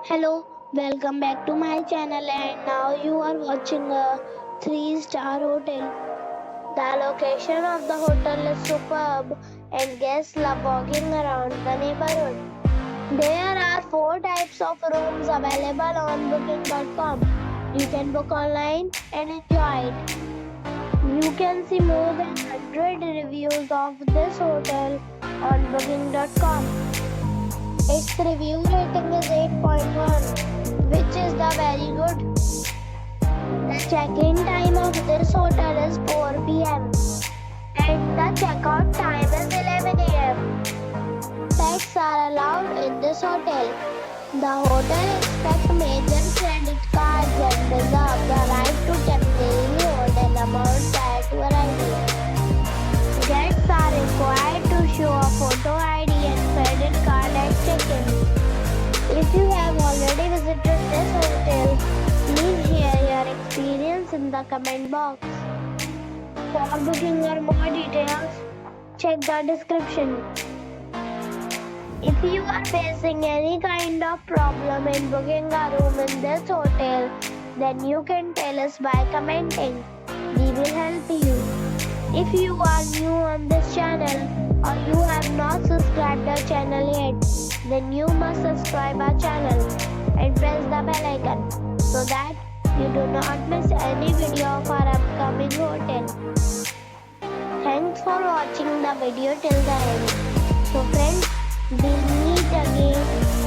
Hello, welcome back to my channel and now you are watching a 3-star hotel. The location of the hotel is superb and guests love walking around the neighborhood. There are 4 types of rooms available on booking.com. You can book online and enjoy it. You can see more than 100 reviews of this hotel on booking.com. Its review rating is 8.1, which is the very good. The check-in time of this hotel is 4 p.m. and the check-out time is 11 a.m. Pets are allowed in this hotel. The hotel accepts major credit cards and reserves the right to temporarily hold an amount prior to arrival. Guests are required to show a photo ID and credit card at check-in. If you have already visited this hotel, please share your experience in the comment box. For booking or more details, check the description. If you are facing any kind of problem in booking a room in this hotel, then you can tell us by commenting. We will help you. If you are new on this channel or you have not subscribed our channel yet, then you must subscribe our channel and press the bell icon so that you do not miss any video of our upcoming hotel. Thanks for watching the video till the end. So friends, we'll meet again